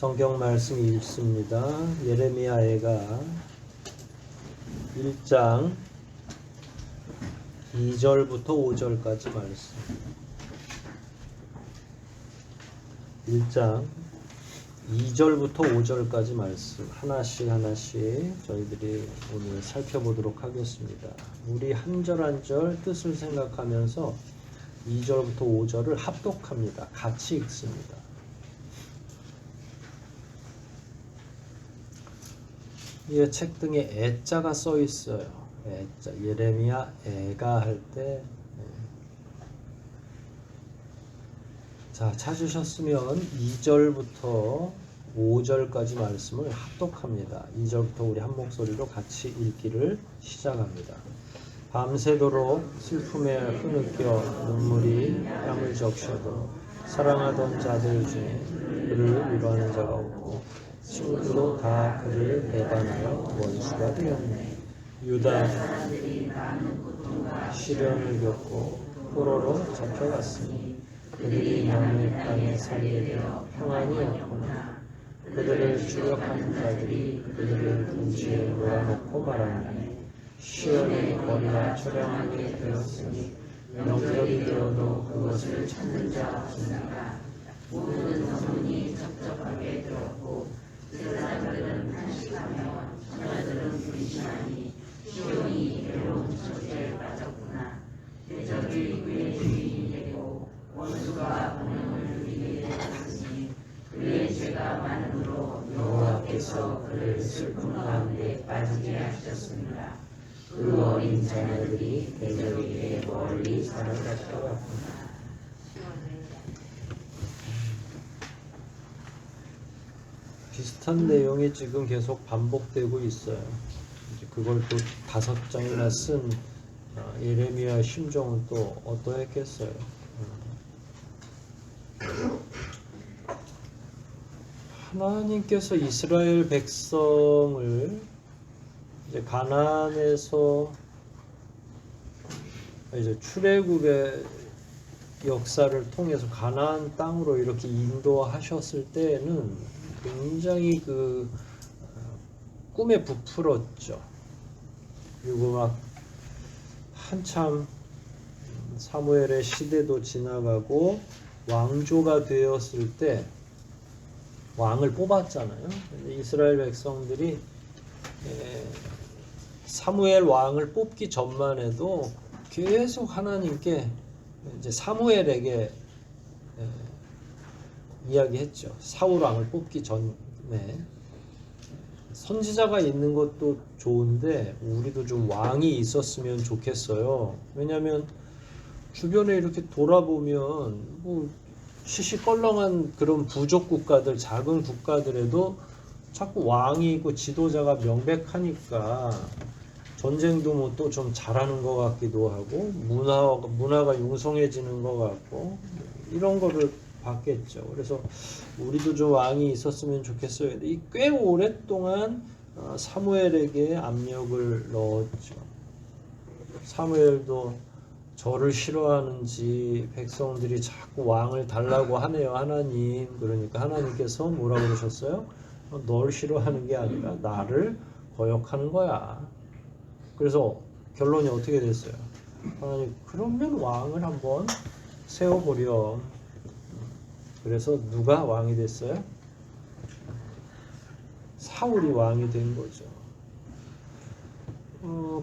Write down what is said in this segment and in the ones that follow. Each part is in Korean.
성경 말씀이 있습니다. 예레미야가 1장 2절부터 5절까지 말씀. 1장 2절부터 5절까지 말씀 하나씩 저희들이 오늘 살펴보도록 하겠습니다. 우리 한 절 한 절 뜻을 생각하면서 2절부터 5절을 합독합니다. 같이 읽습니다. 이 책 등에 애자가 써 있어요. 애자. 예레미야 애가 할 때. 자, 찾으셨으면 2절부터 5절까지 말씀을 합독합니다. 2절부터 우리 한 목소리로 같이 읽기를 시작합니다. 밤새도록 슬픔에 흐느껴 눈물이 뺨을 적셔도 사랑하던 자들 중에 그를 위로하는 자가 없고 친구도 다 그를 배반하여 원수가 되었네. 유다 시련을 겪고 포로로 잡혀갔으니 그들이 남의 땅에 살게 되어 평안이 없구나. 그들을 추격하는 자들이 그들을 둥지에 놓아놓고 말하니 시온의 거리가 처량하게 되었으니 명절이 되어도 그것을 찾는 자 없으니까. 모든 성문이 적적하게 들었고 세상들은 탄식하며 처자들은 불신하니 시온이 괴로운 처지에 빠졌구나. 대적이 그의 주인이 되고 원수가 번영을 누리게 되었으니 그의 죄가 많음으로 여호와께서 그를 슬픔 가운데 빠지게 하셨습니다. 그 어린 자녀들이 대적에게 멀리 사로잡혀갔구나. 비슷한 내용이 지금 계속 반복되고 있어요. 이제 그걸 또 5장이나 쓴 예레미야 심정은 또 어떠했겠어요. 하나님께서 이스라엘 백성을 이제 가나안에서 이제 출애굽의 역사를 통해서 가나안 땅으로 이렇게 인도하셨을 때는 굉장히 꿈에 부풀었죠. 그리고 막 한참 사무엘의 시대도 지나가고 왕조가 되었을 때 왕을 뽑았잖아요. 이스라엘 백성들이 사무엘 왕을 뽑기 전만 해도 계속 하나님께 이제 사무엘에게 이야기했죠. 사울 왕을 뽑기 전에 선지자가 있는 것도 좋은데 우리도 좀 왕이 있었으면 좋겠어요. 왜냐하면 주변에 이렇게 돌아보면 뭐 시시껄렁한 그런 부족 국가들, 작은 국가들에도 자꾸 왕이 있고 지도자가 명백하니까 전쟁도 뭐 또 좀 잘하는 것 같기도 하고 문화가 융성해지는 것 같고 이런 거를 봤겠죠. 그래서 우리도 좀 왕이 있었으면 좋겠어요. 꽤 오랫동안 사무엘에게 압력을 넣었죠. 사무엘도 저를 싫어하는지 백성들이 자꾸 왕을 달라고 하네요. 하나님. 그러니까 하나님께서 뭐라고 그러셨어요? 널 싫어하는 게 아니라 나를 거역하는 거야. 그래서 결론이 어떻게 됐어요? 하나님, 그러면 왕을 한번 세워보렴. 그래서 누가 왕이 됐어요? 사울이 왕이 된 거죠.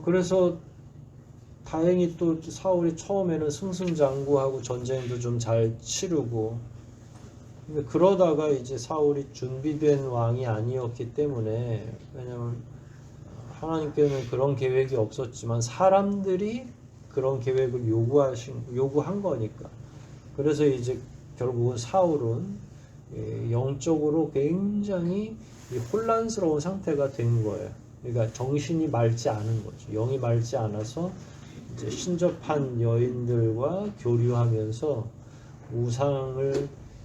그래서 다행히 또 사울이 처음에는 승승장구하고 전쟁도 좀 잘 치르고, 근데 그러다가 이제 사울이 준비된 왕이 아니었기 때문에, 왜냐면 하나님께는 그런 계획이 없었지만 사람들이 그런 계획을 요구한 거니까. 그래서 이제 결국은 사울은 영적으로 굉장히 혼란스러운 상태가 된 거예요. 그러니까 정신이 맑지 않은 거죠. 영이 맑지 않아서 이제 신접한 여인들과 교류하면서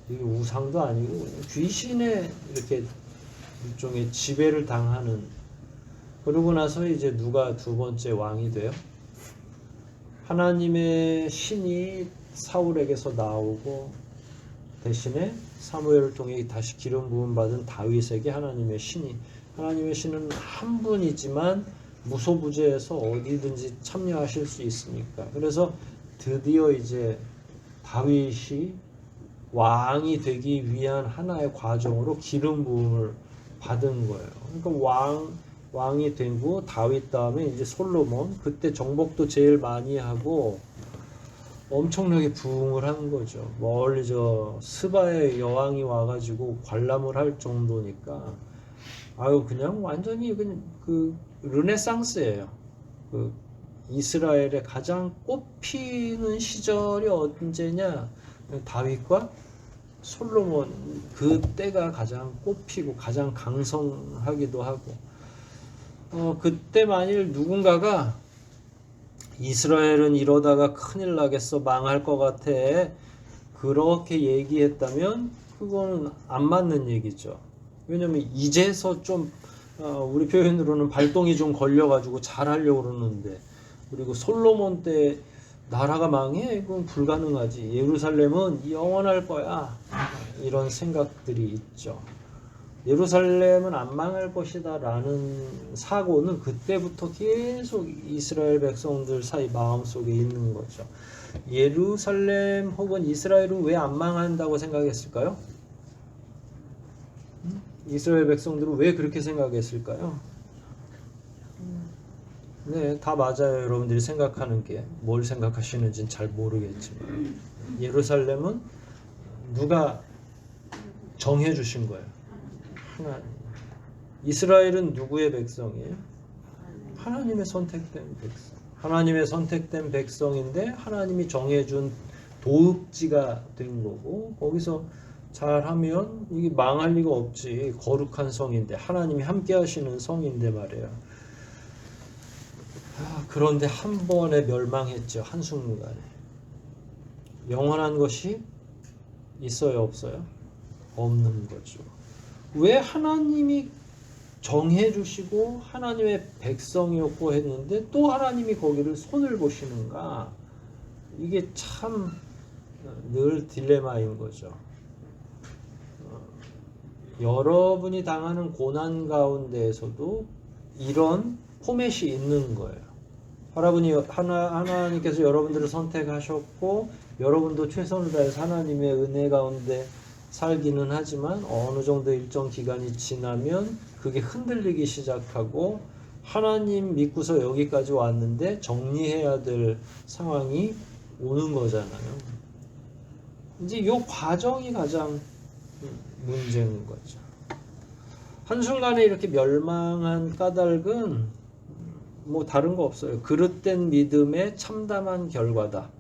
이게 우상도 아니고 귀신에 이렇게 일종의 지배를 당하는. 그러고 나서 이제 누가 두 번째 왕이 돼요? 하나님의 신이 사울에게서 나오고 대신에 사무엘을 통해 다시 기름 부음 받은 다윗에게 하나님의 신은 한 분이지만 무소부재해서 어디든지 참여하실 수 있으니까. 그래서 드디어 이제 다윗이 왕이 되기 위한 하나의 과정으로 기름 부음을 받은 거예요. 그러니까 왕이 되고 다윗 다음에 이제 솔로몬, 그때 정복도 제일 많이 하고 엄청나게 부흥을 한 거죠. 멀리 저 스바의 여왕이 와가지고 관람을 할 정도니까 아유 그냥 완전히 그 르네상스예요. 그 이스라엘의 가장 꽃피는 시절이 언제냐? 다윗과 솔로몬, 그때가 가장 꽃피고 가장 강성하기도 하고, 그때 만일 누군가가 이스라엘은 이러다가 큰일 나겠어, 망할 것 같아, 그렇게 얘기했다면 그거는 안 맞는 얘기죠. 왜냐면 이제서 좀 우리 표현으로는 발동이 좀 걸려가지고 잘하려고 그러는데, 그리고 솔로몬 때 나라가 망해? 그건 불가능하지. 예루살렘은 영원할 거야. 이런 생각들이 있죠. 예루살렘은 안 망할 것이다 라는 사고는 그때부터 계속 이스라엘 백성들 사이 마음속에 있는 거죠. 예루살렘 혹은 이스라엘은 왜 안 망한다고 생각했을까요? 이스라엘 백성들은 왜 그렇게 생각했을까요? 네, 다 맞아요. 여러분들이 생각하는 게 뭘 생각하시는지는 잘 모르겠지만 예루살렘은 누가 정해 주신 거예요? 하나님. 이스라엘은 누구의 백성이에요? 하나님의 선택된 백성. 하나님의 선택된 백성인데 하나님이 정해준 도읍지가 된 거고, 거기서 잘하면 이게 망할 리가 없지. 거룩한 성인데, 하나님이 함께 하시는 성인데 말이에요. 그런데 한 번에 멸망했죠. 한순간에. 영원한 것이 있어요, 없어요? 없는 거죠. 왜 하나님이 정해주시고 하나님의 백성이었고 했는데 또 하나님이 거기를 손을 보시는가? 이게 참 늘 딜레마인 거죠. 여러분이 당하는 고난 가운데에서도 이런 포맷이 있는 거예요. 하나님께서 여러분들을 선택하셨고 여러분도 최선을 다해서 하나님의 은혜 가운데 살기는 하지만 어느 정도 일정 기간이 지나면 그게 흔들리기 시작하고 하나님 믿고서 여기까지 왔는데 정리해야 될 상황이 오는 거잖아요. 이제 이 과정이 가장 문제인 거죠. 한순간에 이렇게 멸망한 까닭은 뭐 다른 거 없어요. 그릇된 믿음의 참담한 결과다.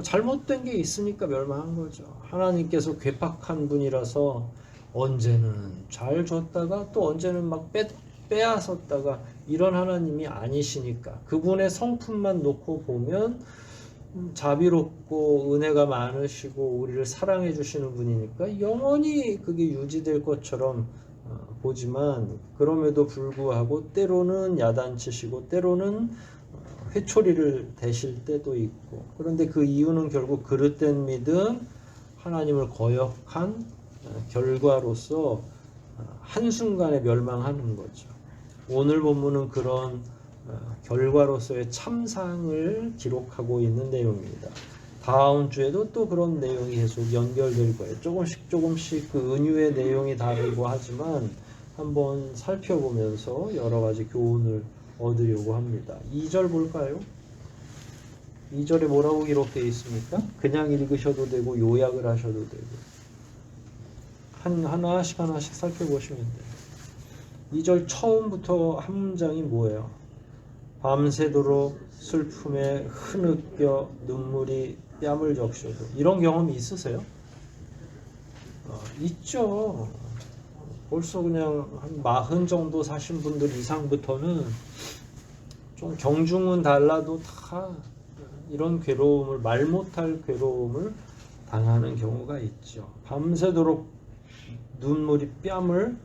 잘못된 게 있으니까 멸망한 거죠. 하나님께서 괴팍한 분이라서 언제는 잘 줬다가 또 언제는 막 빼앗았다가 이런 하나님이 아니시니까, 그분의 성품만 놓고 보면 자비롭고 은혜가 많으시고 우리를 사랑해 주시는 분이니까 영원히 그게 유지될 것처럼 보지만, 그럼에도 불구하고 때로는 야단치시고 때로는 회초리를 대실 때도 있고, 그런데 그 이유는 결국 그릇된 믿음, 하나님을 거역한 결과로서 한순간에 멸망하는 거죠. 오늘 본문은 그런 결과로서의 참상을 기록하고 있는 내용입니다. 다음 주에도 또 그런 내용이 계속 연결될 거예요. 조금씩 그 은유의 내용이 다르고 하지만 한번 살펴보면서 여러 가지 교훈을 얻으려고 합니다. 2절 볼까요? 2절에 뭐라고 기록되어 있습니까? 그냥 읽으셔도 되고 요약을 하셔도 되고 하나씩 살펴보시면 돼요. 2절 처음부터 한 문장이 뭐예요? 밤새도록 슬픔에 흐느껴 눈물이 뺨을 적셔도. 이런 경험이 있으세요? 있죠. 벌써 그냥 한 40 정도 사신 분들 이상부터는 좀 경중은 달라도 다 이런 괴로움을, 말 못할 괴로움을 당하는 경우가 있죠. 밤새도록 눈물이 뺨을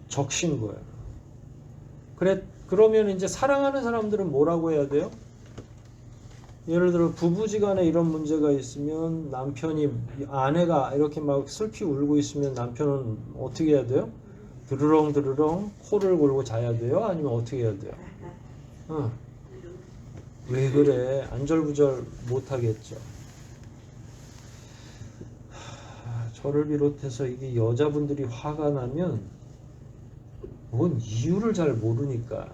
적신 거예요. 그러면 이제 사랑하는 사람들은 뭐라고 해야 돼요? 예를 들어 부부지간에 이런 문제가 있으면 남편이 아내가 이렇게 막 슬피 울고 있으면 남편은 어떻게 해야 돼요? 드르렁 드르렁 코를 골고 자야 돼요? 아니면 어떻게 해야 돼요? 왜 그래? 안절부절 못 하겠죠. 저를 비롯해서 이게 여자분들이 화가 나면 뭔 이유를 잘 모르니까.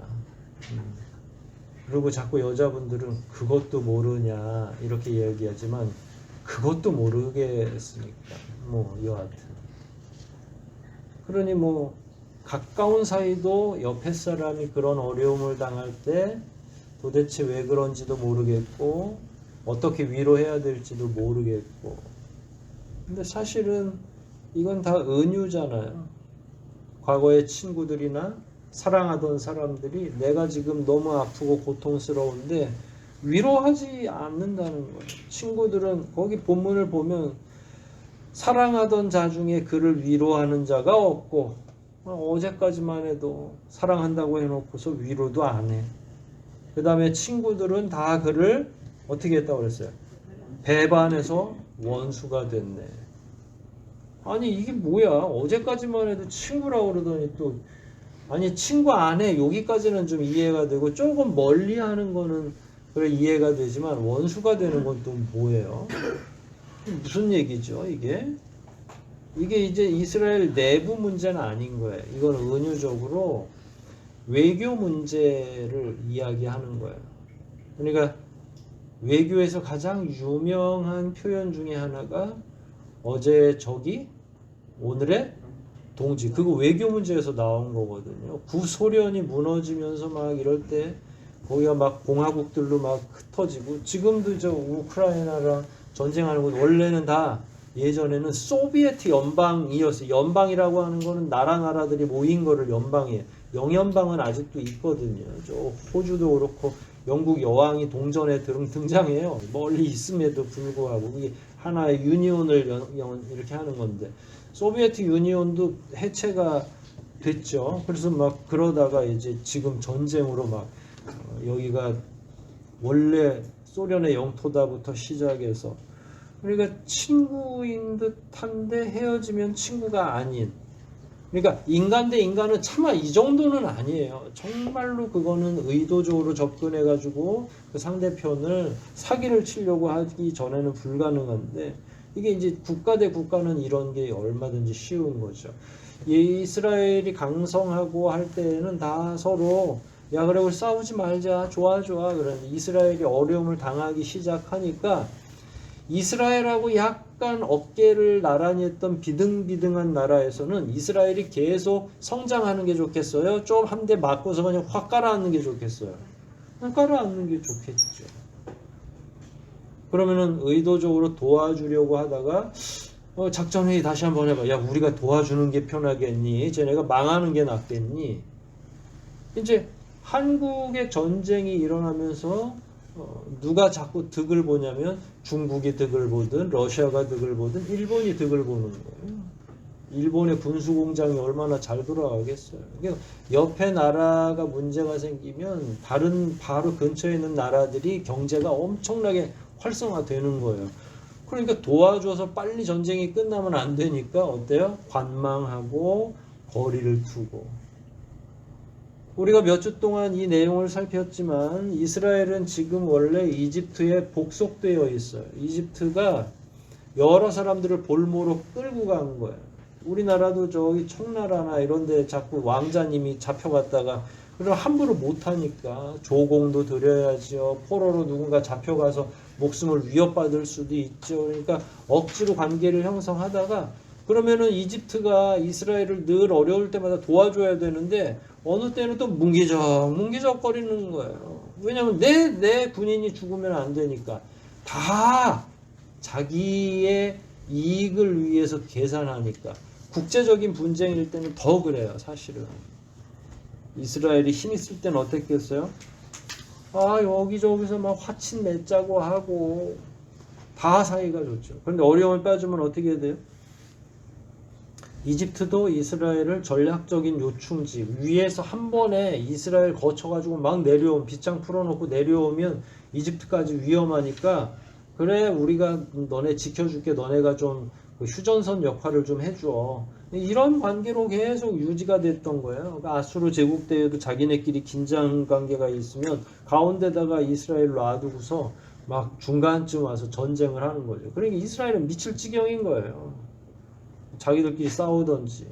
그리고 자꾸 여자분들은 그것도 모르냐 이렇게 얘기하지만 그것도 모르겠으니까 뭐 여하튼 그러니 뭐 가까운 사이도 옆에 사람이 그런 어려움을 당할 때 도대체 왜 그런지도 모르겠고 어떻게 위로해야 될지도 모르겠고 근데 사실은 이건 다 은유잖아요. 과거의 친구들이나 사랑하던 사람들이 내가 지금 너무 아프고 고통스러운데 위로하지 않는다는 거예요. 친구들은 거기 본문을 보면 사랑하던 자 중에 그를 위로하는 자가 없고 어제까지만 해도 사랑한다고 해놓고서 위로도 안 해. 그 다음에 친구들은 다 그를 어떻게 했다고 그랬어요? 배반해서 원수가 됐네. 아니 이게 뭐야? 어제까지만 해도 친구라고 그러더니 또 아니 친구 안에 여기까지는 좀 이해가 되고 조금 멀리 하는 거는 그래 이해가 되지만 원수가 되는 건 또 뭐예요? 무슨 얘기죠 이게? 이게 이제 이스라엘 내부 문제는 아닌 거예요. 이건 은유적으로 외교 문제를 이야기하는 거예요. 그러니까 외교에서 가장 유명한 표현 중에 하나가 어제 적이 오늘의 동지. 그거 외교 문제에서 나온 거거든요. 구소련이 무너지면서 막 이럴 때 거기가 막 공화국들로 막 흩어지고 지금도 저 우크라이나랑 전쟁하는 건 원래는 다 예전에는 소비에트 연방이었어요. 연방이라고 하는 거는 나라들이 모인 거를 연방이에요. 영연방은 아직도 있거든요. 저 호주도 그렇고 영국 여왕이 동전에 등장해요. 멀리 있음에도 불구하고 그게 하나의 유니온을 이렇게 하는 건데 소비에트 유니온도 해체가 됐죠. 그래서 막 그러다가 이제 지금 전쟁으로 막 여기가 원래 소련의 영토다부터 시작해서 그러니까 친구인 듯한데 헤어지면 친구가 아닌 그러니까 인간 대 인간은 차마 이 정도는 아니에요. 정말로 그거는 의도적으로 접근해가지고 그 상대편을 사기를 치려고 하기 전에는 불가능한데 이게 이제 국가 대 국가는 이런 게 얼마든지 쉬운 거죠. 이스라엘이 강성하고 할 때는 다 서로 야 그래 우리 싸우지 말자 좋아 그러는데 이스라엘이 어려움을 당하기 시작하니까 이스라엘하고 약간 어깨를 나란히 했던 비등비등한 나라에서는 이스라엘이 계속 성장하는 게 좋겠어요? 좀 한 대 맞고서 그냥 확 깔아앉는 게 좋겠어요? 그냥 깔아앉는 게 좋겠죠. 그러면은 의도적으로 도와주려고 하다가 작전회의 다시 한번 해봐. 야 우리가 도와주는 게 편하겠니? 쟤네가 망하는 게 낫겠니? 이제 한국의 전쟁이 일어나면서 누가 자꾸 득을 보냐면 중국이 득을 보든 러시아가 득을 보든 일본이 득을 보는 거예요. 일본의 군수공장이 얼마나 잘 돌아가겠어요. 그러니까 옆에 나라가 문제가 생기면 다른 바로 근처에 있는 나라들이 경제가 엄청나게 활성화되는 거예요. 그러니까 도와줘서 빨리 전쟁이 끝나면 안 되니까 어때요? 관망하고 거리를 두고 우리가 몇 주 동안 이 내용을 살폈지만 이스라엘은 지금 원래 이집트에 복속되어 있어요. 이집트가 여러 사람들을 볼모로 끌고 간 거예요. 우리나라도 저기 청나라나 이런 데 자꾸 왕자님이 잡혀갔다가 그럼 함부로 못하니까 조공도 드려야죠. 포로로 누군가 잡혀가서 목숨을 위협받을 수도 있죠. 그러니까 억지로 관계를 형성하다가 그러면은 이집트가 이스라엘을 늘 어려울 때마다 도와줘야 되는데 어느 때는 또 뭉기적 거리는 거예요. 왜냐면 내 군인이 죽으면 안 되니까 다 자기의 이익을 위해서 계산하니까 국제적인 분쟁일 때는 더 그래요. 사실은 이스라엘이 힘 있을 때는 어땠겠어요? 여기저기서 막 화친 맺자고 하고 다 사이가 좋죠. 그런데 어려움을 빠지면 어떻게 돼요? 이집트도 이스라엘을 전략적인 요충지 위에서 한 번에 이스라엘 거쳐가지고 막 내려오면 빗장 풀어놓고 내려오면 이집트까지 위험하니까 그래 우리가 너네 지켜줄게 너네가 좀 그 휴전선 역할을 좀 해줘 이런 관계로 계속 유지가 됐던 거예요. 그러니까 아수르 제국 때에도 자기네끼리 긴장 관계가 있으면 가운데다가 이스라엘 놔두고서 막 중간쯤 와서 전쟁을 하는 거죠. 그러니까 이스라엘은 미칠 지경인 거예요. 자기들끼리 싸우던지.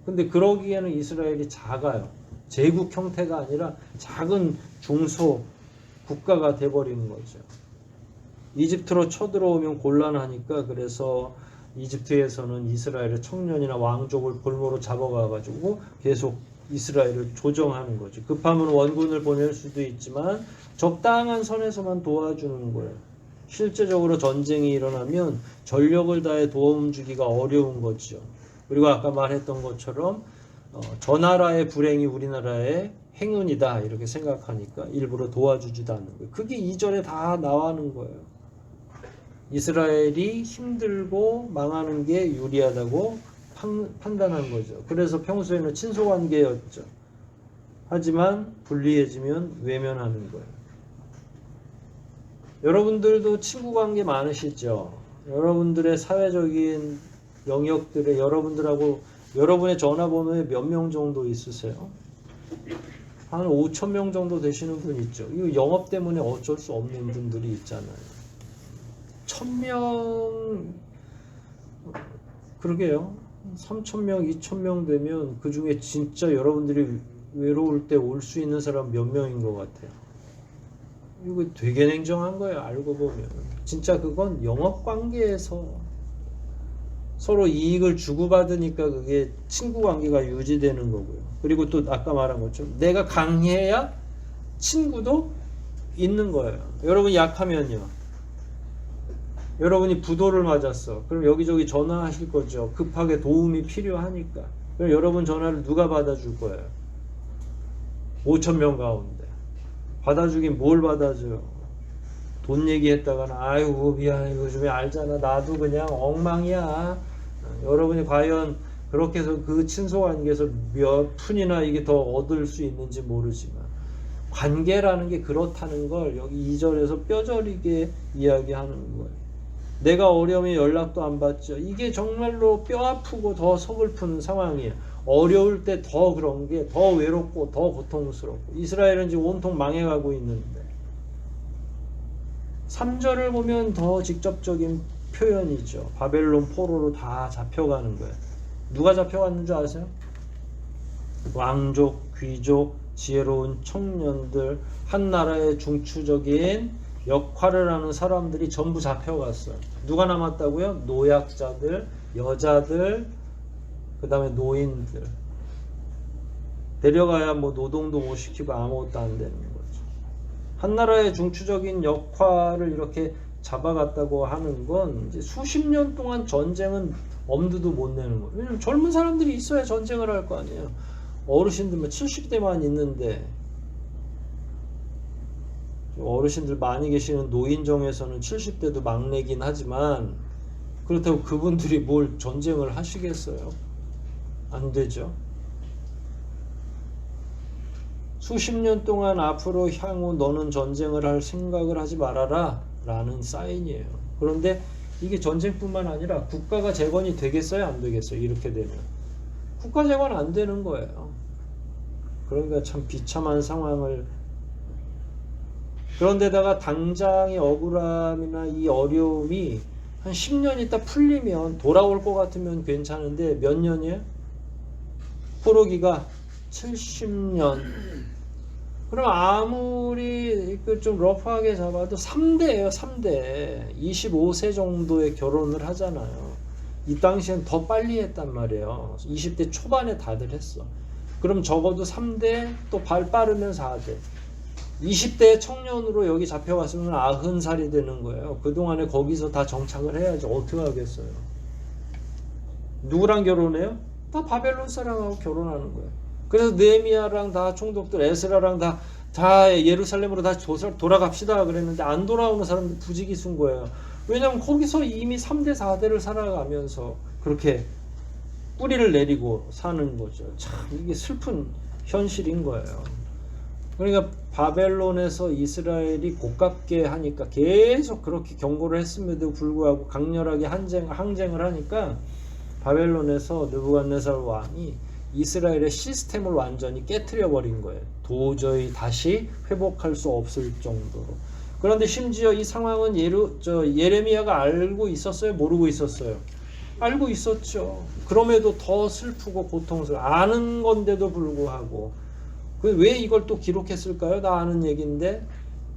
근데 그러기에는 이스라엘이 작아요. 제국 형태가 아니라 작은 중소 국가가 돼버리는 거죠. 이집트로 쳐들어오면 곤란하니까 그래서 이집트에서는 이스라엘의 청년이나 왕족을 볼모로 잡아가가지고 계속 이스라엘을 조정하는 거죠. 급하면 원군을 보낼 수도 있지만 적당한 선에서만 도와주는 거예요. 실제적으로 전쟁이 일어나면 전력을 다해 도움 주기가 어려운 거죠. 그리고 아까 말했던 것처럼 저 나라의 불행이 우리나라의 행운이다 이렇게 생각하니까 일부러 도와주지도 않는 거예요. 그게 2절에 다 나와는 거예요. 이스라엘이 힘들고 망하는 게 유리하다고 판단한 거죠. 그래서 평소에는 친소관계였죠. 하지만 불리해지면 외면하는 거예요. 여러분들도 친구관계 많으시죠? 여러분들의 사회적인 영역들에 여러분들하고 여러분의 전화번호에 몇 명 정도 있으세요? 한 5,000명 정도 되시는 분 있죠. 이거 영업 때문에 어쩔 수 없는 분들이 있잖아요. 1,000명 그러게요. 3,000명, 2,000명 되면 그 중에 진짜 여러분들이 외로울 때 올 수 있는 사람 몇 명인 것 같아요. 이거 되게 냉정한 거예요. 알고 보면 진짜 그건 영업관계에서 서로 이익을 주고받으니까 그게 친구관계가 유지되는 거고요. 그리고 또 아까 말한 것처럼 내가 강해야 친구도 있는 거예요. 여러분 약하면요. 여러분이 부도를 맞았어. 그럼 여기저기 전화하실 거죠. 급하게 도움이 필요하니까. 그럼 여러분 전화를 누가 받아줄 거예요? 5,000명 가운데. 받아주긴 뭘 받아줘요? 돈 얘기했다가는 아이고 미안해 요즘에 알잖아 나도 그냥 엉망이야. 여러분이 과연 그렇게 해서 그 친소관계에서 몇 푼이나 이게 더 얻을 수 있는지 모르지만 관계라는 게 그렇다는 걸 여기 2절에서 뼈저리게 이야기하는 거예요. 내가 어려우면 연락도 안 받죠. 이게 정말로 뼈 아프고 더 서글픈 상황이에요. 어려울 때 더 그런 게 더 외롭고 더 고통스럽고 이스라엘은 지금 온통 망해가고 있는데 3절을 보면 더 직접적인 표현이죠. 바벨론 포로로 다 잡혀가는 거예요. 누가 잡혀갔는 줄 아세요? 왕족, 귀족, 지혜로운 청년들, 한 나라의 중추적인 역할을 하는 사람들이 전부 잡혀갔어요. 누가 남았다고요? 노약자들, 여자들, 그 다음에 노인들. 데려가야 뭐 노동도 못 시키고 아무것도 안 되는 거죠. 한 나라의 중추적인 역할을 이렇게 잡아갔다고 하는 건 이제 수십 년 동안 전쟁은 엄두도 못 내는 거예요. 왜냐면 젊은 사람들이 있어야 전쟁을 할 거 아니에요. 어르신들만 70대만 있는데 어르신들 많이 계시는 노인정에서는 70대도 막내긴 하지만 그렇다고 그분들이 뭘 전쟁을 하시겠어요? 안 되죠. 수십 년 동안 앞으로 향후 너는 전쟁을 할 생각을 하지 말아라 라는 사인이에요. 그런데 이게 전쟁뿐만 아니라 국가가 재건이 되겠어요? 안 되겠어요? 이렇게 되면 국가 재건 안 되는 거예요. 그러니까 참 비참한 상황을 그런데다가 당장의 억울함이나 이 어려움이 한 10년 있다 풀리면 돌아올 것 같으면 괜찮은데 몇 년이에요? 포로기가 70년. 그럼 아무리 좀 러프하게 잡아도 3대예요. 3대. 25세 정도에 결혼을 하잖아요. 이 당시엔 더 빨리 했단 말이에요. 20대 초반에 다들 했어. 그럼 적어도 3대 또 발 빠르면 4대. 20대 청년으로 여기 잡혀갔으면 90살이 되는 거예요. 그동안에 거기서 다 정착을 해야지 어떻게 하겠어요. 누구랑 결혼해요? 다 바벨론 사람하고 결혼하는 거예요. 그래서 느헤미야랑 다 총독들 에스라랑 다 예루살렘으로 다시 돌아갑시다 그랬는데 안 돌아오는 사람들 부지기수인 거예요. 왜냐하면 거기서 이미 3대 4대를 살아가면서 그렇게 뿌리를 내리고 사는 거죠. 참 이게 슬픈 현실인 거예요. 그러니까 바벨론에서 이스라엘이 고깝게 하니까 계속 그렇게 경고를 했음에도 불구하고 강렬하게 항쟁을 하니까 바벨론에서 느부갓네살 왕이 이스라엘의 시스템을 완전히 깨트려 버린 거예요. 도저히 다시 회복할 수 없을 정도로. 그런데 심지어 이 상황은 예레미야가 알고 있었어요? 모르고 있었어요? 알고 있었죠. 그럼에도 더 슬프고 고통스러워. 아는 건데도 불구하고 왜 이걸 또 기록했을까요? 다 아는 얘기인데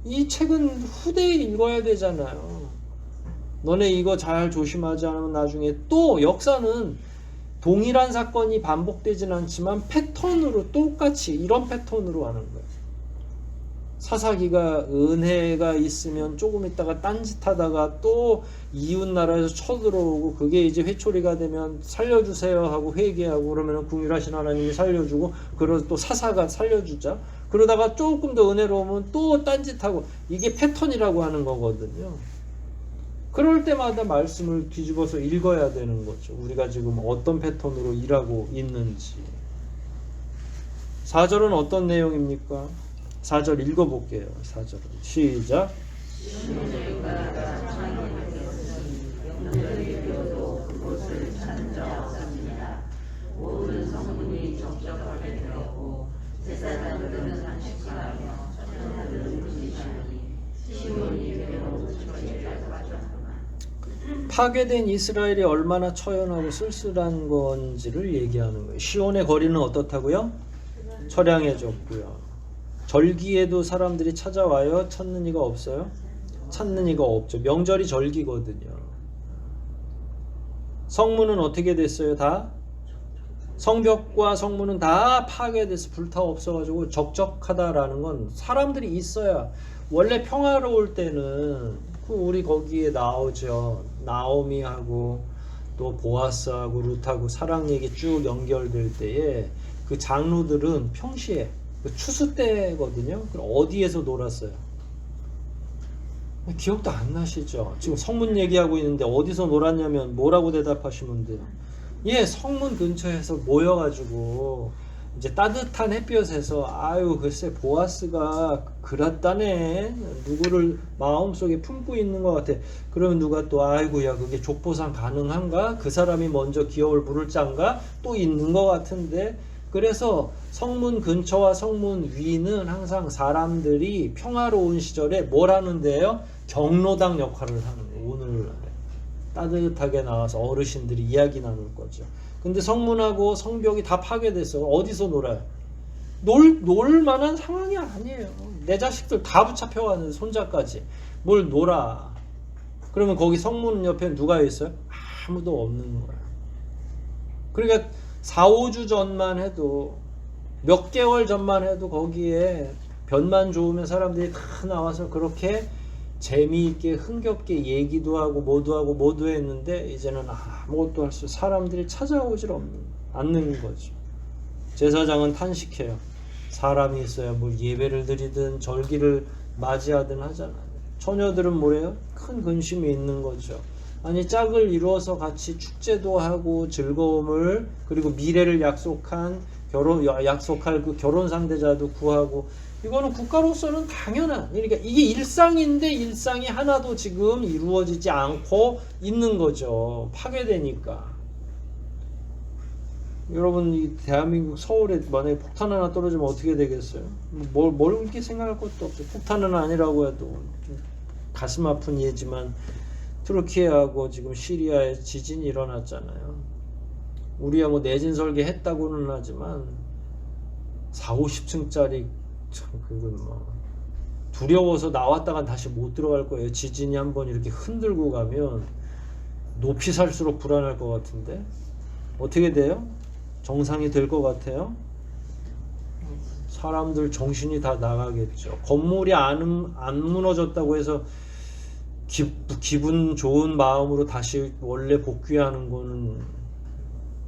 이 책은 후대에 읽어야 되잖아요. 너네 이거 잘 조심하지 않으면 나중에 또 역사는 동일한 사건이 반복되진 않지만 패턴으로 똑같이 이런 패턴으로 하는 거예요. 사사기가 은혜가 있으면 조금 있다가 딴짓하다가 또 이웃 나라에서 쳐들어오고 그게 이제 회초리가 되면 살려주세요 하고 회개하고 그러면 긍휼하신 하나님이 살려주고 그러고 또 사사가 살려주자. 그러다가 조금 더 은혜로우면 또 딴짓하고 이게 패턴이라고 하는 거거든요. 그럴 때마다 말씀을 뒤집어서 읽어야 되는 거죠. 우리가 지금 어떤 패턴으로 일하고 있는지. 4절은 어떤 내용입니까? 4절 읽어볼게요. 4절은 시작. 모든 성문이 적적하게 되었고 제사장들은 단식하며 천사들은 금식하니 시온이 괴로워 저희를 가져가나. 파괴된 이스라엘이 얼마나 처연하고 쓸쓸한 건지를 얘기하는 거예요. 시온의 거리는 어떻다고요? 처량해졌고요. 절기에도 사람들이 찾아와요? 찾는 이가 없어요? 찾는 이가 없죠. 명절이 절기거든요. 성문은 어떻게 됐어요? 다? 성벽과 성문은 다 파괴돼서 불타 없어가지고 적적하다라는 건 사람들이 있어야. 원래 평화로울 때는 우리 거기에 나오죠. 나오미하고 또 보아스하고 룻하고 사랑 얘기 쭉 연결될 때에 그 장로들은 평시에 추수 때거든요. 그럼 어디에서 놀았어요? 기억도 안 나시죠? 지금 성문 얘기하고 있는데 어디서 놀았냐면 뭐라고 대답하시면 돼요? 예, 성문 근처에서 모여가지고 이제 따뜻한 햇볕에서 아유 글쎄 보아스가 그랬다네, 누구를 마음속에 품고 있는 것 같아. 그러면 누가 또 아이고야 그게 족보상 가능한가? 그 사람이 먼저 기업을 부를 짠가? 또 있는 것 같은데. 그래서 성문 근처와 성문 위는 항상 사람들이 평화로운 시절에 뭘 하는데요? 경로당 역할을 하는 거예요. 오늘 따뜻하게 나와서 어르신들이 이야기 나눌 거죠. 근데 성문하고 성벽이 다 파괴됐어. 어디서 놀아요? 놀 만한 상황이 아니에요. 내 자식들 다 붙잡혀가는 손자까지 뭘 놀아. 그러면 거기 성문 옆에 누가 있어요? 아무도 없는 거야. 그러니까 4, 5주 전만 해도 몇 개월 전만 해도 거기에 볕만 좋으면 사람들이 다 나와서 그렇게 재미있게 흥겹게 얘기도 하고 모두 했는데 이제는 아무것도 할 수, 사람들이 찾아오질 않는 거죠. 제사장은 탄식해요. 사람이 있어야 뭐 예배를 드리든 절기를 맞이하든 하잖아요. 처녀들은 뭐래요? 큰 근심이 있는 거죠. 아니 짝을 이루어서 같이 축제도 하고 즐거움을 그리고 미래를 약속할 그 결혼 상대자도 구하고, 이거는 국가로서는 당연한, 그러니까 이게 일상인데 일상이 하나도 지금 이루어지지 않고 있는 거죠. 파괴되니까. 여러분 이 대한민국 서울에 만약에 폭탄 하나 떨어지면 어떻게 되겠어요? 뭘 이렇게 생각할 것도 없어요. 폭탄은 아니라고 해도 좀 가슴 아픈 예지만 트르키예하고 지금 시리아에 지진이 일어났잖아요. 우리야 뭐 내진 설계 했다고는 하지만 4, 50층짜리 참 그건 뭐 두려워서 나왔다간 다시 못 들어갈 거예요. 지진이 한번 이렇게 흔들고 가면 높이 살수록 불안할 것 같은데 어떻게 돼요? 정상이 될 것 같아요? 사람들 정신이 다 나가겠죠. 건물이 안 무너졌다고 해서 기분 좋은 마음으로 다시 원래 복귀하는 거는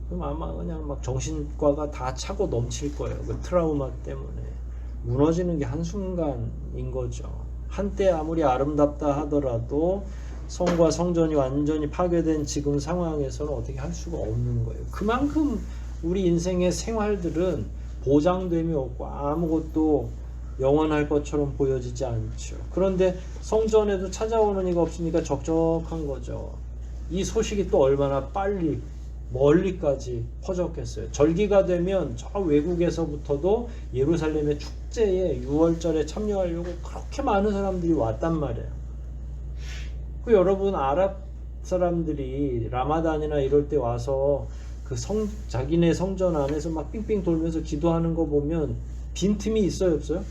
그럼 아마 그냥 막 정신과가 다 차고 넘칠 거예요. 그 트라우마 때문에 무너지는 게 한순간인 거죠. 한때 아무리 아름답다 하더라도 성과 성전이 완전히 파괴된 지금 상황에서는 어떻게 할 수가 없는 거예요. 그만큼 우리 인생의 생활들은 보장됨이 없고 아무것도 영원할 것처럼 보여지지 않죠. 그런데 성전에도 찾아오는 이가 없으니까 적적한 거죠. 이 소식이 또 얼마나 빨리 멀리까지 퍼졌겠어요. 절기가 되면 저 외국에서부터도 예루살렘의 축제에 6월절에 참여하려고 그렇게 많은 사람들이 왔단 말이에요. 그 여러분 아랍 사람들이 라마단이나 이럴 때 와서 그 자기네 성전 안에서 막 삥삥 돌면서 기도하는 거 보면 빈틈이 있어요, 없어요?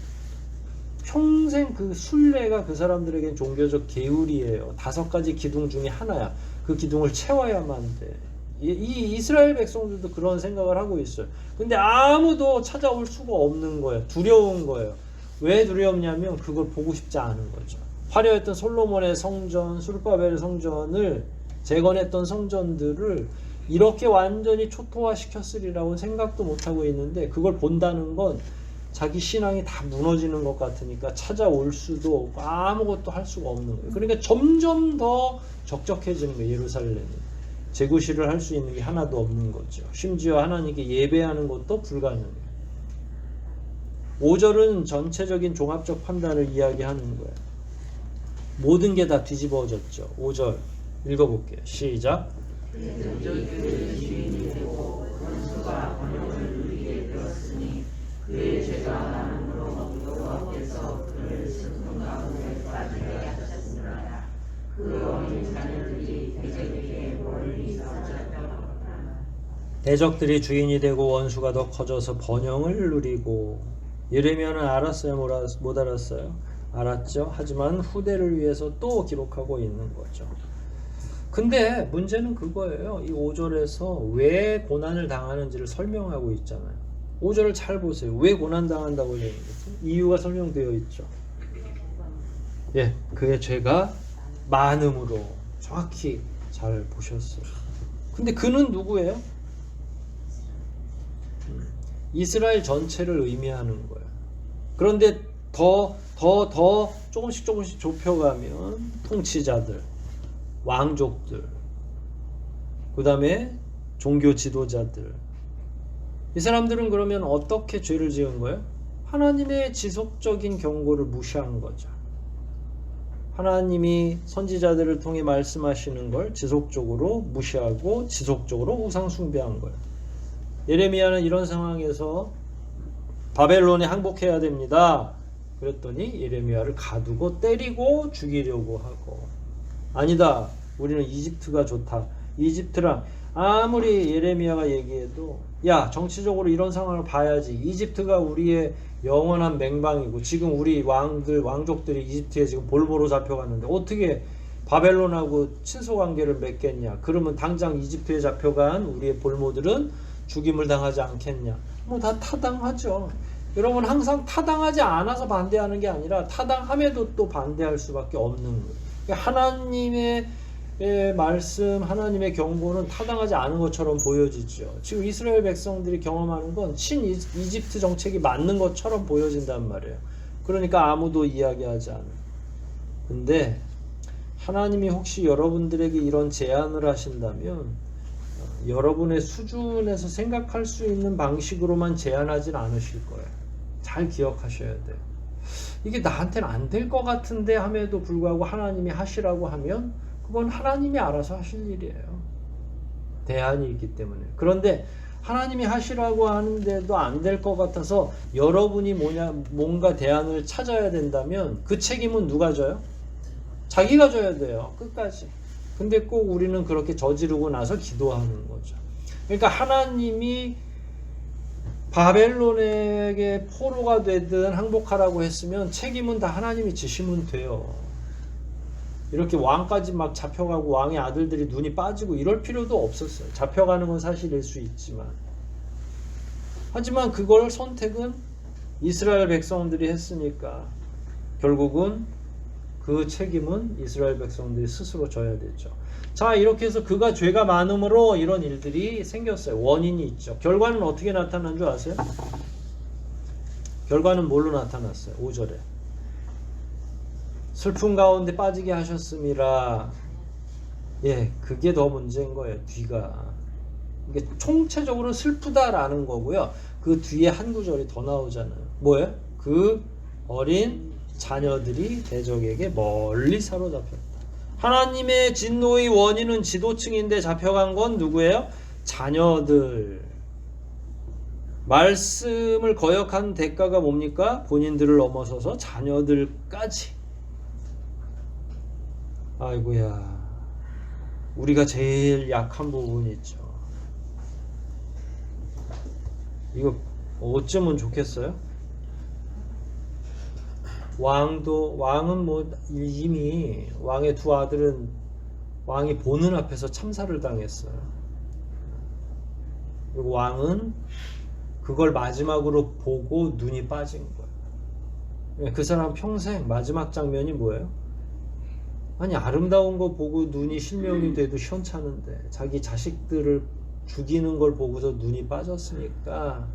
평생 그 순례가 그 사람들에겐 종교적 계율이에요. 5가지 기둥 중에 하나야. 그 기둥을 채워야만 돼. 이 이스라엘 백성들도 그런 생각을 하고 있어요. 근데 아무도 찾아올 수가 없는 거예요. 두려운 거예요. 왜 두렵냐면 그걸 보고 싶지 않은 거죠. 화려했던 솔로몬의 성전, 수르바벨의 성전을 재건했던 성전들을 이렇게 완전히 초토화시켰으리라고 생각도 못하고 있는데 그걸 본다는 건 자기 신앙이 다 무너지는 것 같으니까 찾아올 수도 없고 아무것도 할 수가 없는 거예요. 그러니까 점점 더 적적해지는 거예요. 예루살렘이. 재구시를 할 수 있는 게 하나도 없는 거죠. 심지어 하나님께 예배하는 것도 불가능해요. 5절은 전체적인 종합적 판단을 이야기하는 거예요. 모든 게 다 뒤집어졌죠. 5절 읽어볼게요. 시작. 그의 죄가 많음으로 여호와께서 그를 슬픔 가운데 빠지게 하셨으나 그 어린 자녀들이 대적에게 멀리 사로잡혔다. 대적들이 주인이 되고 원수가 더 커져서 번영을 누리고. 예레미야는 알았어요? 못 알았어요? 알았죠. 하지만 후대를 위해서 또 기록하고 있는 거죠. 근데 문제는 그거예요. 이 5절에서 왜 고난을 당하는지를 설명하고 있잖아요. 5절을 잘 보세요. 왜 고난당한다고 얘기했죠? 이유가 설명되어 있죠. 예, 그의 죄가 많음으로. 정확히 잘 보셨어요. 근데 그는 누구예요? 이스라엘 전체를 의미하는 거예요. 그런데 더 조금씩 좁혀가면 통치자들, 왕족들, 그 다음에 종교 지도자들. 이 사람들은 그러면 어떻게 죄를 지은 거예요? 하나님의 지속적인 경고를 무시한 거죠. 하나님이 선지자들을 통해 말씀하시는 걸 지속적으로 무시하고 지속적으로 우상 숭배한 거예요. 예레미야는 이런 상황에서 바벨론에 항복해야 됩니다. 그랬더니 예레미야를 가두고 때리고 죽이려고 하고, 아니다, 우리는 이집트가 좋다. 이집트랑 아무리 예레미야가 얘기해도 야, 정치적으로 이런 상황을 봐야지. 이집트가 우리의 영원한 맹방이고 지금 우리 왕족들이 이집트에 지금 볼모로 잡혀갔는데 어떻게 바벨론하고 친소관계를 맺겠냐. 그러면 당장 이집트에 잡혀간 우리의 볼모들은 죽임을 당하지 않겠냐. 뭐 다 타당하죠. 여러분, 항상 타당하지 않아서 반대하는 게 아니라 타당함에도 또 반대할 수밖에 없는 거예요. 그러니까 하나님의 말씀, 하나님의 경고는 타당하지 않은 것처럼 보여지죠. 지금 이스라엘 백성들이 경험하는 건 이집트 정책이 맞는 것처럼 보여진단 말이에요. 그러니까 아무도 이야기하지 않아요. 근데 하나님이 혹시 여러분들에게 이런 제안을 하신다면 여러분의 수준에서 생각할 수 있는 방식으로만 제안하진 않으실 거예요. 잘 기억하셔야 돼요. 이게 나한테는 안 될 것 같은데 함에도 불구하고 하나님이 하시라고 하면 그건 하나님이 알아서 하실 일이에요. 대안이 있기 때문에. 그런데 하나님이 하시라고 하는데도 안 될 것 같아서 여러분이 뭔가 대안을 찾아야 된다면 그 책임은 누가 져요? 자기가 져야 돼요. 끝까지. 근데 꼭 우리는 그렇게 저지르고 나서 기도하는 거죠. 그러니까 하나님이 바벨론에게 포로가 되든 항복하라고 했으면 책임은 다 하나님이 지시면 돼요. 이렇게 왕까지 막 잡혀가고 왕의 아들들이 눈이 빠지고 이럴 필요도 없었어요. 잡혀가는 건 사실일 수 있지만. 하지만 그걸 선택은 이스라엘 백성들이 했으니까 결국은 그 책임은 이스라엘 백성들이 스스로 져야 되죠. 자, 이렇게 해서 그가 죄가 많음으로 이런 일들이 생겼어요. 원인이 있죠. 결과는 어떻게 나타난 줄 아세요? 결과는 뭘로 나타났어요? 5절에 슬픔 가운데 빠지게 하셨음이라. 예, 그게 더 문제인 거예요. 뒤가. 이게 총체적으로 슬프다라는 거고요. 그 뒤에 한 구절이 더 나오잖아요. 뭐예요? 그 어린 자녀들이 대적에게 멀리 사로잡혔다. 하나님의 진노의 원인은 지도층인데 잡혀간 건 누구예요? 자녀들. 말씀을 거역한 대가가 뭡니까? 본인들을 넘어서서 자녀들까지. 아이고야. 우리가 제일 약한 부분이 있죠. 이거 어쩌면 좋겠어요? 왕은 뭐 이미 왕의 두 아들은 왕이 보는 앞에서 참사를 당했어요. 그리고 왕은 그걸 마지막으로 보고 눈이 빠진 거예요. 그 사람 평생 마지막 장면이 뭐예요? 아니, 아름다운 거 보고 눈이 실명이 돼도 시원찮은데 자기 자식들을 죽이는 걸 보고서 눈이 빠졌으니까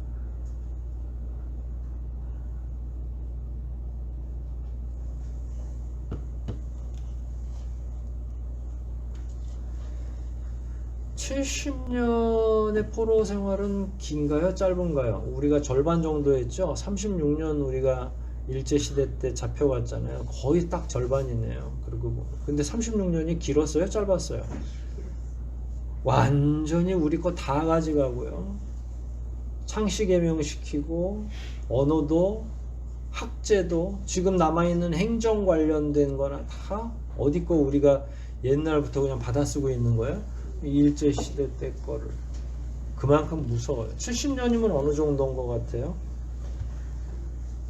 (70년의) 포로 생활은 긴가요? 짧은가요? 우리가 절반 정도 했죠. 36년 우리가 일제시대 때 잡혀갔잖아요. 거의 딱 절반이네요. 그리고 근데 36년이 길었어요? 짧았어요? 완전히 우리 거 다 가져가고요. 창씨 개명시키고 언어도 학제도 지금 남아있는 행정 관련된 거나 다 어디 거 우리가 옛날부터 그냥 받아쓰고 있는 거예요. 일제시대 때 거를. 그만큼 무서워요. 70년이면 어느 정도인 것 같아요?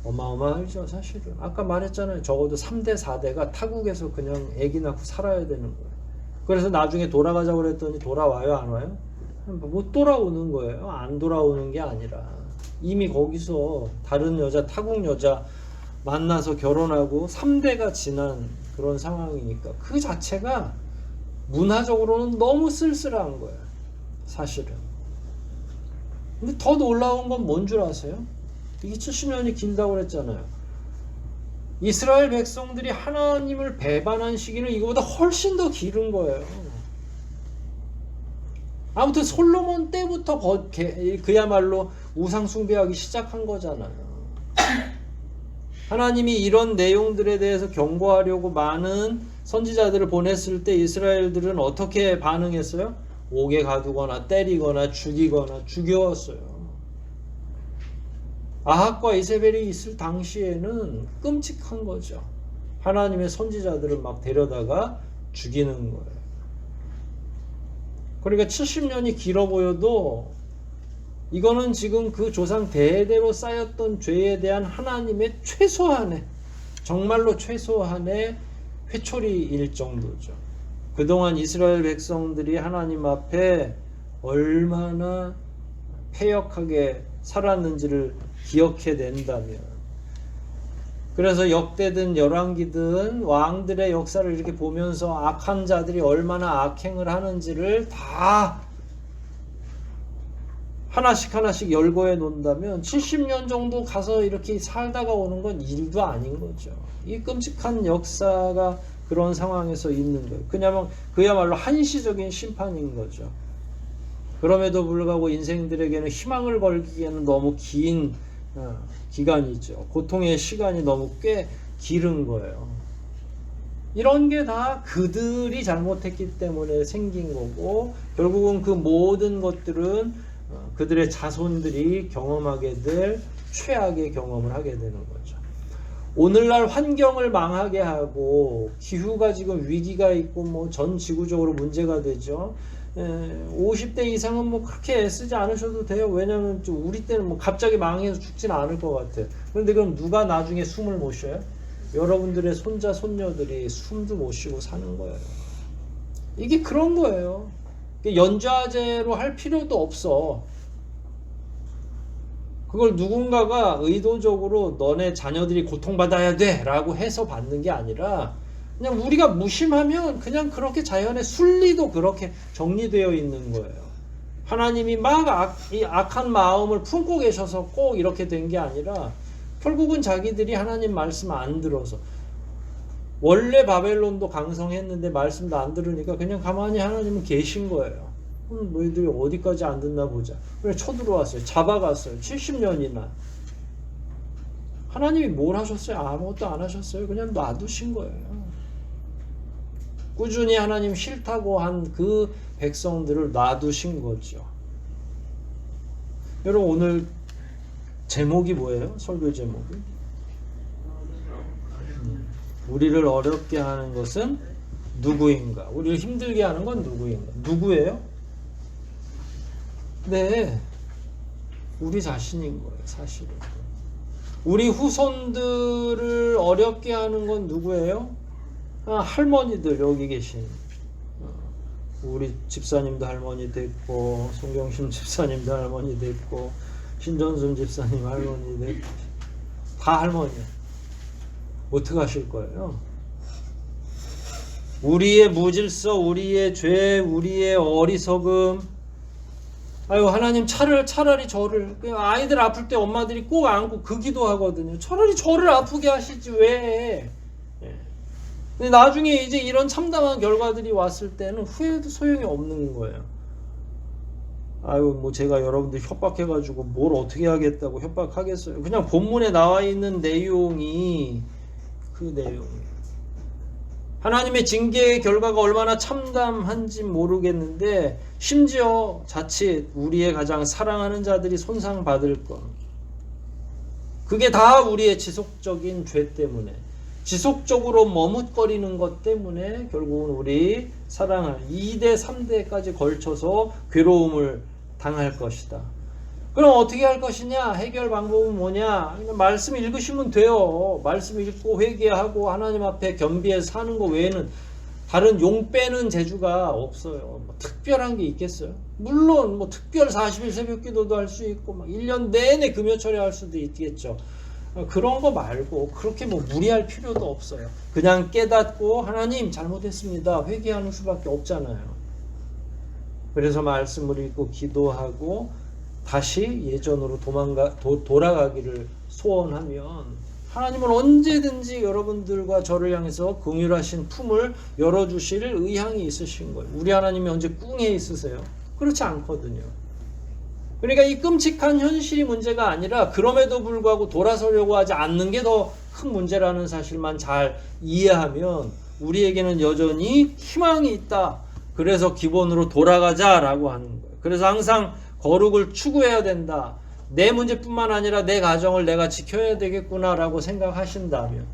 어마어마하죠 사실은. 아까 말했잖아요. 적어도 3대 4대가 타국에서 그냥 애기 낳고 살아야 되는 거예요. 그래서 나중에 돌아가자고 그랬더니 돌아와요 안 와요? 못 돌아오는 거예요. 안 돌아오는 게 아니라 이미 거기서 다른 여자, 타국 여자 만나서 결혼하고 3대가 지난 그런 상황이니까 그 자체가 문화적으로는 너무 쓸쓸한 거예요 사실은. 근데 더 놀라운 건 뭔 줄 아세요? 이게 70년이 길다고 그랬잖아요. 이스라엘 백성들이 하나님을 배반한 시기는 이거보다 훨씬 더 길은 거예요. 아무튼 솔로몬 때부터 그야말로 우상 숭배하기 시작한 거잖아요. 하나님이 이런 내용들에 대해서 경고하려고 많은 선지자들을 보냈을 때 이스라엘들은 어떻게 반응했어요? 옥에 가두거나 때리거나 죽이거나 죽였어요. 아합과 이세벨이 있을 당시에는 끔찍한 거죠. 하나님의 선지자들을 막 데려다가 죽이는 거예요. 그러니까 70년이 길어 보여도 이거는 지금 그 조상 대대로 쌓였던 죄에 대한 하나님의 최소한의, 정말로 최소한의 회초리일 정도죠. 그동안 이스라엘 백성들이 하나님 앞에 얼마나 패역하게 살았는지를 기억해낸다면, 그래서 역대든 열왕기든 왕들의 역사를 이렇게 보면서 악한 자들이 얼마나 악행을 하는지를 다 하나씩 열거해 놓는다면 70년 정도 가서 이렇게 살다가 오는 건 일도 아닌 거죠. 이 끔찍한 역사가 그런 상황에서 있는 거예요. 그야말로 한시적인 심판인 거죠. 그럼에도 불구하고 인생들에게는 희망을 걸기에는 너무 긴 기간이죠. 고통의 시간이 너무 꽤 길은 거예요. 이런 게 다 그들이 잘못했기 때문에 생긴 거고, 결국은 그 모든 것들은 그들의 자손들이 경험하게 될 최악의 경험을 하게 되는 거죠. 오늘날 환경을 망하게 하고 기후가 지금 위기가 있고 뭐 전 지구적으로 문제가 되죠. 50대 이상은 뭐 그렇게 애쓰지 않으셔도 돼요. 왜냐면 우리 때는 뭐 갑자기 망해서 죽지는 않을 것 같아요. 그런데 그럼 누가 나중에 숨을 못 쉬어요? 여러분들의 손자 손녀들이 숨도 못 쉬고 사는 거예요. 이게 그런 거예요. 연좌제로 할 필요도 없어. 그걸 누군가가 의도적으로 너네 자녀들이 고통받아야 돼 라고 해서 받는 게 아니라 그냥 우리가 무심하면 그냥 그렇게 자연의 순리도 그렇게 정리되어 있는 거예요. 하나님이 막 악한 마음을 품고 계셔서 꼭 이렇게 된 게 아니라 결국은 자기들이 하나님 말씀 안 들어서, 원래 바벨론도 강성했는데 말씀도 안 들으니까 그냥 가만히 하나님은 계신 거예요. 너희들이 어디까지 안 듣나 보자. 그래 쳐들어왔어요. 잡아갔어요. 70년이나. 하나님이 뭘 하셨어요? 아무것도 안 하셨어요. 그냥 놔두신 거예요. 꾸준히 하나님 싫다고 한 그 백성들을 놔두신 거죠. 여러분 오늘 제목이 뭐예요? 설교 제목이? 우리를 어렵게 하는 것은 누구인가? 우리를 힘들게 하는 건 누구인가? 누구예요? 네, 우리 자신인 거예요, 사실은. 우리 후손들을 어렵게 하는 건 누구예요? 할머니들 여기 계신. 우리 집사님도 할머니 됐고, 송경심 집사님도 할머니 됐고, 신전순 집사님 할머니 됐고, 다 할머니야. 어떻게 하실 거예요? 우리의 무질서, 우리의 죄, 우리의 어리석음. 아유 하나님 차라리 저를, 그냥 아이들 아플 때 엄마들이 꼭 안고 그 기도하거든요. 차라리 저를 아프게 하시지 왜? 근데 나중에 이제 이런 참담한 결과들이 왔을 때는 후회도 소용이 없는 거예요. 아유 뭐 제가 여러분들 협박해가지고 뭘 어떻게 하겠다고 협박하겠어요. 그냥 본문에 나와 있는 내용이 그 내용이에요. 하나님의 징계의 결과가 얼마나 참담한지 모르겠는데 심지어 자칫 우리의 가장 사랑하는 자들이 손상받을 것, 그게 다 우리의 지속적인 죄 때문에, 지속적으로 머뭇거리는 것 때문에 결국은 우리 사랑할 2대 3대까지 걸쳐서 괴로움을 당할 것이다. 그럼 어떻게 할 것이냐? 해결 방법은 뭐냐? 그냥 말씀 읽으시면 돼요. 말씀 읽고 회개하고 하나님 앞에 겸비해서 사는 거 외에는 다른 용 빼는 재주가 없어요. 뭐 특별한 게 있겠어요? 물론 뭐 특별 40일 새벽 기도도 할 수 있고 막 1년 내내 금요 철회할 수도 있겠죠. 그런 거 말고 그렇게 뭐 무리할 필요도 없어요. 그냥 깨닫고 하나님 잘못했습니다. 회개하는 수밖에 없잖아요. 그래서 말씀을 읽고 기도하고 다시 예전으로 돌아가기를 소원하면 하나님은 언제든지 여러분들과 저를 향해서 긍휼하신 품을 열어주실 의향이 있으신 거예요. 우리 하나님이 언제 꿍해 있으세요? 그렇지 않거든요. 그러니까 이 끔찍한 현실이 문제가 아니라 그럼에도 불구하고 돌아서려고 하지 않는 게 더 큰 문제라는 사실만 잘 이해하면 우리에게는 여전히 희망이 있다. 그래서 기본으로 돌아가자라고 하는 거예요. 그래서 항상 거룩을 추구해야 된다. 내 문제뿐만 아니라 내 가정을 내가 지켜야 되겠구나라고 생각하신다면,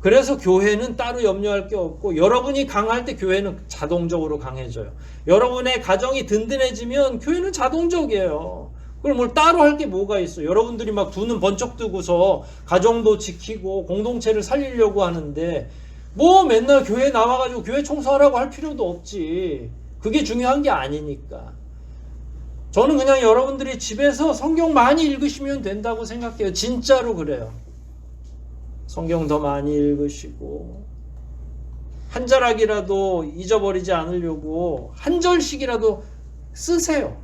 그래서 교회는 따로 염려할 게 없고 여러분이 강할 때 교회는 자동적으로 강해져요. 여러분의 가정이 든든해지면 교회는 자동적이에요. 그럼 뭘 따로 할 게 뭐가 있어? 여러분들이 막 두 눈 번쩍 뜨고서 가정도 지키고 공동체를 살리려고 하는데 뭐 맨날 교회 나와가지고 교회 청소하라고 할 필요도 없지. 그게 중요한 게 아니니까. 저는 그냥 여러분들이 집에서 성경 많이 읽으시면 된다고 생각해요. 진짜로 그래요. 성경 더 많이 읽으시고 한 자락이라도 잊어버리지 않으려고 한 절씩이라도 쓰세요.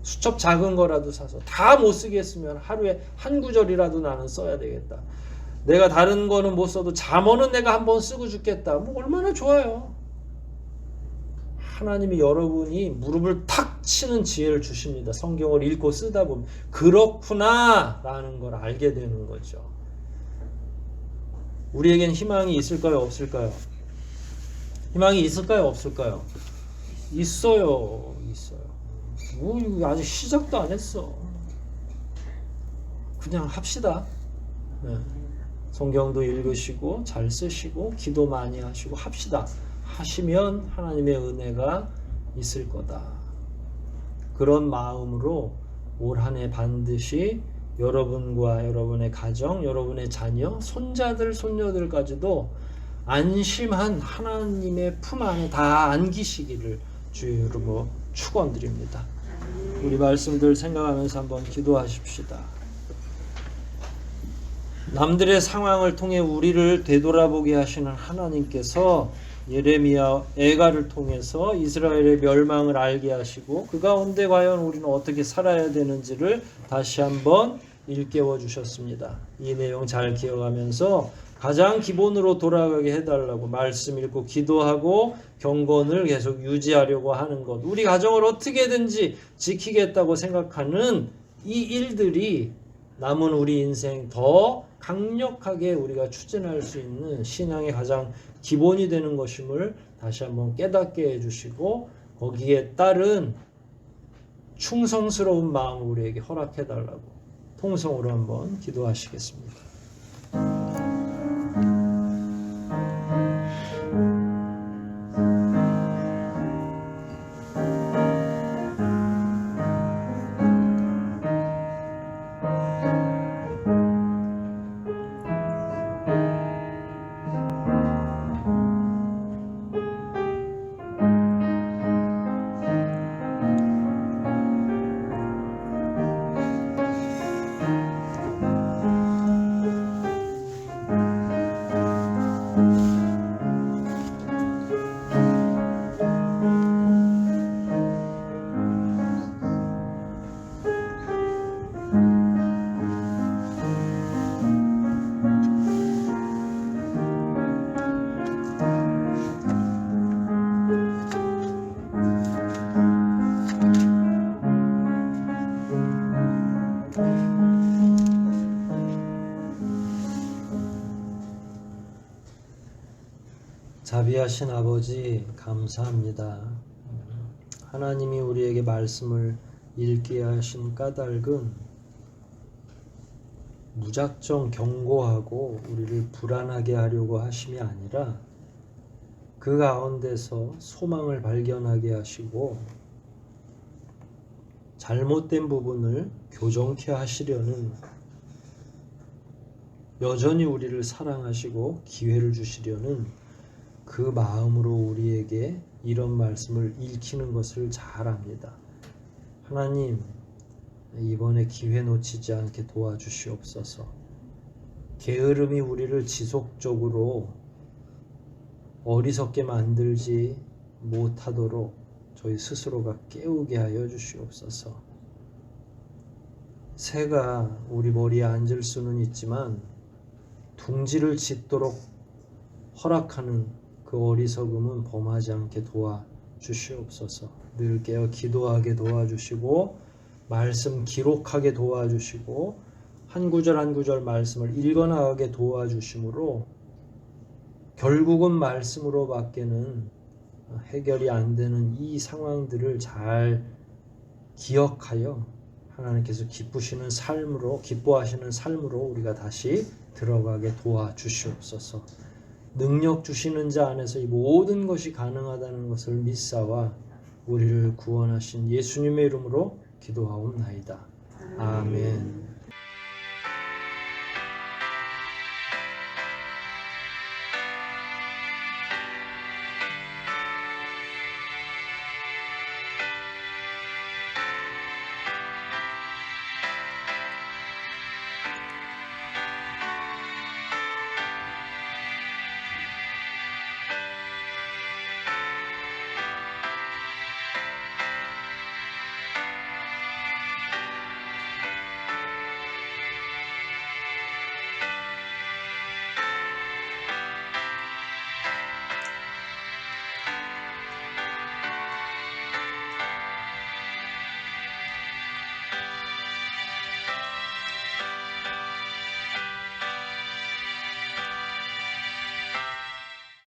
수첩 작은 거라도 사서. 다 못 쓰겠으면 하루에 한 구절이라도 나는 써야 되겠다. 내가 다른 거는 못 써도 잠언은 내가 한번 쓰고 죽겠다. 뭐 얼마나 좋아요. 하나님이 여러분이 무릎을 탁 치는 지혜를 주십니다. 성경을 읽고 쓰다 보면 그렇구나 라는 걸 알게 되는 거죠. 우리에겐 희망이 있을까요? 없을까요? 희망이 있을까요? 없을까요? 있어요. 뭐 이거 아직 시작도 안 했어. 그냥 합시다. 네. 성경도 읽으시고 잘 쓰시고 기도 많이 하시고 합시다. 하시면 하나님의 은혜가 있을 거다. 그런 마음으로 올 한 해 반드시 여러분과 여러분의 가정, 여러분의 자녀, 손자들, 손녀들까지도 안심한 하나님의 품 안에 다 안기시기를 주의 이름으로 축원드립니다. 우리 말씀들 생각하면서 한번 기도하십시다. 남들의 상황을 통해 우리를 되돌아보게 하시는 하나님께서 예레미야 애가를 통해서 이스라엘의 멸망을 알게 하시고 그 가운데 과연 우리는 어떻게 살아야 되는지를 다시 한번 일깨워 주셨습니다. 이 내용 잘 기억하면서 가장 기본으로 돌아가게 해달라고 말씀 읽고 기도하고 경건을 계속 유지하려고 하는 것, 우리 가정을 어떻게든지 지키겠다고 생각하는 이 일들이 남은 우리 인생 더 강력하게 우리가 추진할 수 있는 신앙의 가장 기본이 되는 것임을 다시 한번 깨닫게 해주시고 거기에 따른 충성스러운 마음을 우리에게 허락해달라고 통성으로 한번 기도하시겠습니다. 자비하신 아버지 감사합니다. 하나님이 우리에게 말씀을 읽게 하신 까닭은 무작정 경고하고 우리를 불안하게 하려고 하심이 아니라 그 가운데서 소망을 발견하게 하시고 잘못된 부분을 교정케 하시려는, 여전히 우리를 사랑하시고 기회를 주시려는 그 마음으로 우리에게 이런 말씀을 읽히는 것을 잘 압니다. 하나님, 이번에 기회 놓치지 않게 도와주시옵소서. 게으름이 우리를 지속적으로 어리석게 만들지 못하도록 저희 스스로가 깨우게 하여 주시옵소서. 새가 우리 머리에 앉을 수는 있지만 둥지를 짓도록 허락하는 그 어리석음은 범하지 않게 도와주시옵소서. 늘 깨어 기도하게 도와주시고 말씀 기록하게 도와주시고 한 구절 한 구절 말씀을 읽어나가게 도와주심으로 결국은 말씀으로 밖에는 해결이 안 되는 이 상황들을 잘 기억하여 하나님께서 기쁘시는 삶으로, 기뻐하시는 삶으로 우리가 다시 들어가게 도와주시옵소서. 능력 주시는 자 안에서 이 모든 것이 가능하다는 것을 믿사와 우리를 구원하신 예수님의 이름으로 기도하옵나이다. 아멘.